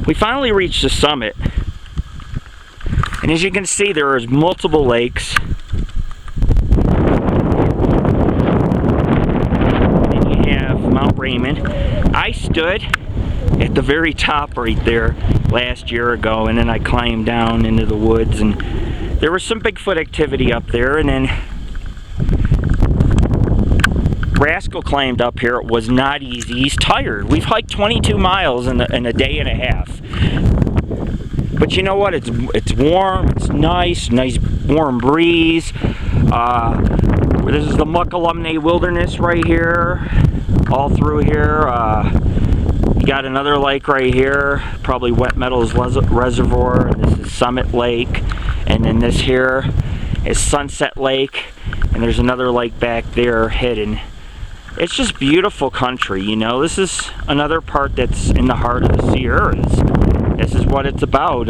we finally reached the summit. And as you can see, there is multiple lakes. And you have Mount Raymond. I stood at the very top right there last year ago, and then I climbed down into the woods, and there was some Bigfoot activity up there, and then Rascal climbed up here. It was not easy. He's tired. We've hiked 22 miles in a day and a half. But you know what? It's warm. It's nice warm breeze. This is the Mokelumne Wilderness right here. All through here. You got another lake right here. Probably Wet Meadows Reservoir. And this is Summit Lake. And then this here is Sunset Lake. And there's another lake back there hidden. It's just beautiful country, you know. This is another part that's in the heart of the Sierras. This is what it's about.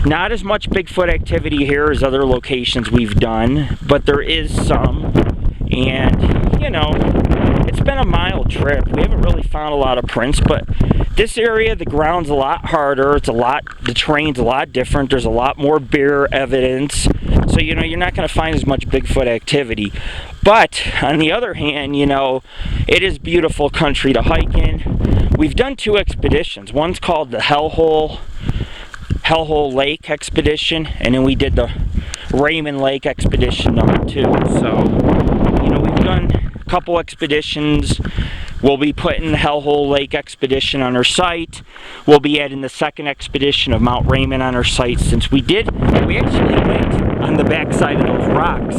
Not as much Bigfoot activity here as other locations we've done, but there is some. And, you know, it's been a mild trip. We haven't really found a lot of prints, but this area, the ground's a lot harder. The terrain's a lot different. There's a lot more bear evidence. So, you know, you're not going to find as much Bigfoot activity. But, on the other hand, you know, it is beautiful country to hike in. We've done 2 expeditions. One's called the Hellhole Lake Expedition, and then we did the Raymond Lake Expedition number 2. So, you know, we've done a couple expeditions. We'll be putting the Hellhole Lake Expedition on our site. We'll be adding the second expedition of Mount Raymond on our site, since we actually went on the backside of those rocks.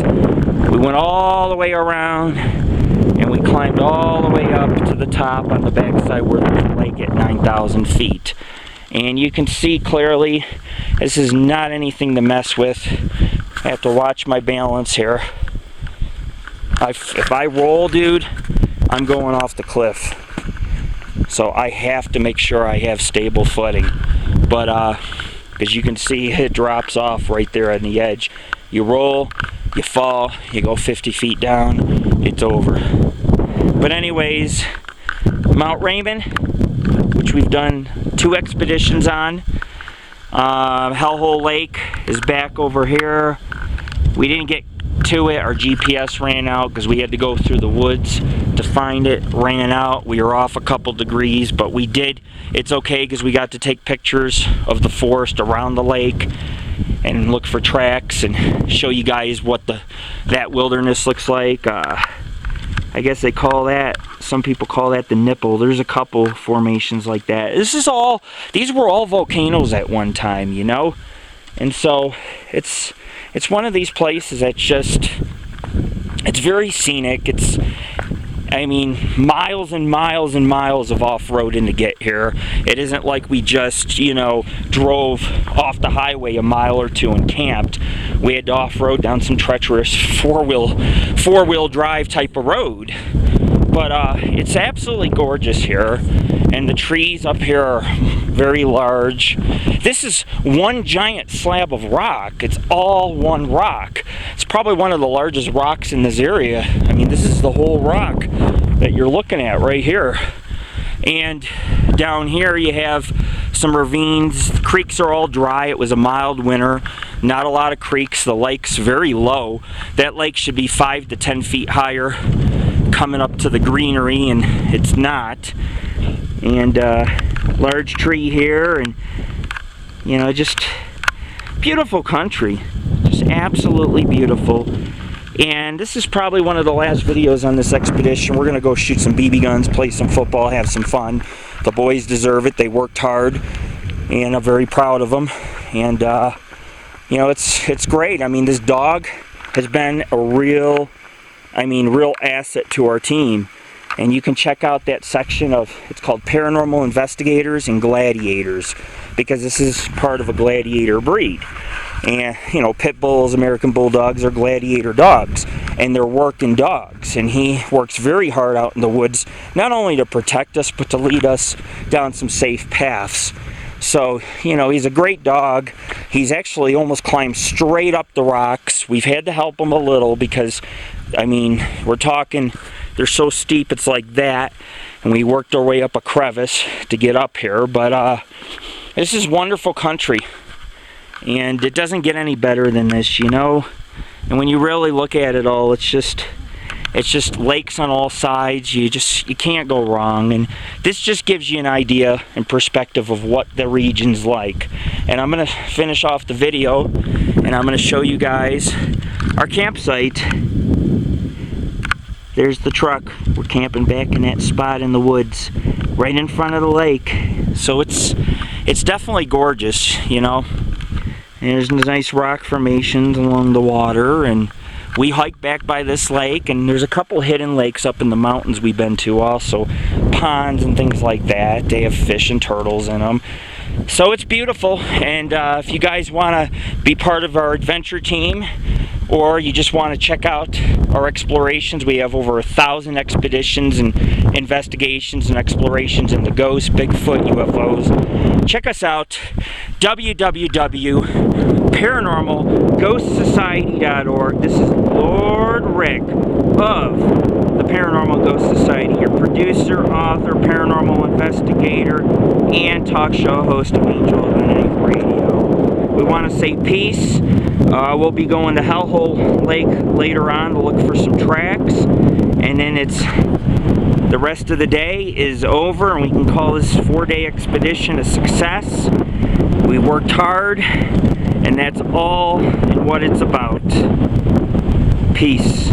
We went all the way around, and we climbed all the way up to the top on the backside where there's a lake at 9,000 feet. And you can see clearly, this is not anything to mess with. I have to watch my balance here. If I roll, dude, I'm going off the cliff. So I have to make sure I have stable footing. But as you can see, it drops off right there on the edge. You roll, you fall, you go 50 feet down, it's over. But anyways, Mount Raymond, which we've done 2 expeditions on. Hellhole Lake is back over here. We didn't get to it. Our GPS ran out because we had to go through the woods to find it. Ran out. We were off a couple degrees, but we did. It's okay because we got to take pictures of the forest around the lake and look for tracks and show you guys what that wilderness looks like. I guess they call that, some people call that the nipple. There's a couple formations like that. These were all volcanoes at one time, you know? And so it's one of these places that's just, it's very scenic. I mean, miles and miles and miles of off-roading to get here. It isn't like we just, you know, drove off the highway a mile or 2 and camped. We had to off-road down some treacherous four-wheel drive type of road. But it's absolutely gorgeous here. And the trees up here are very large. This is one giant slab of rock. It's all one rock. It's probably one of the largest rocks in this area. I mean, this is the whole rock that you're looking at right here. And down here you have some ravines. The creeks are all dry. It was a mild winter. Not a lot of creeks. The lake's very low. That lake should be 5 to 10 feet higher coming up to the greenery, and it's not. And large tree here, and you know, just beautiful country, just absolutely beautiful. And this is probably one of the last videos on this expedition. We're gonna go shoot some BB guns, play some football, have some fun. The boys deserve it. They worked hard, and I'm very proud of them. And you know, it's great. I mean, this dog has been a real asset to our team. And you can check out that section of, it's called Paranormal Investigators and Gladiators, because this is part of a gladiator breed. And, you know, pit bulls, American bulldogs are gladiator dogs, and they're working dogs. And he works very hard out in the woods, not only to protect us, but to lead us down some safe paths. So, you know, he's a great dog. He's actually almost climbed straight up the rocks. We've had to help him a little because, I mean, we're talking, they're so steep, it's like that. And we worked our way up a crevice to get up here. But This is wonderful country, and it doesn't get any better than this, you know. And when you really look at it all, it's just lakes on all sides. You can't go wrong. And this just gives you an idea and perspective of what the region's like. And I'm gonna finish off the video, and I'm gonna show you guys our campsite. There's the truck. We're camping back in that spot in the woods, right in front of the lake. So it's definitely gorgeous, you know. And there's nice rock formations along the water, and we hike back by this lake, and there's a couple hidden lakes up in the mountains we've been to also, ponds and things like that. They have fish and turtles in them. So it's beautiful, and if you guys want to be part of our adventure team, or you just want to check out our explorations, we have over 1,000 expeditions and investigations and explorations into ghosts, Bigfoot, UFOs. Check us out, www.paranormalghostsociety.org. This is Lord Rick of the Paranormal Ghost Society, your producer, author, paranormal investigator, and talk show host of Angel of the Night Radio. We want to say peace. We'll be going to Hellhole Lake later on to look for some tracks, and then the rest of the day is over, and we can call this 4-day expedition a success. We worked hard, and that's all in what it's about. Peace.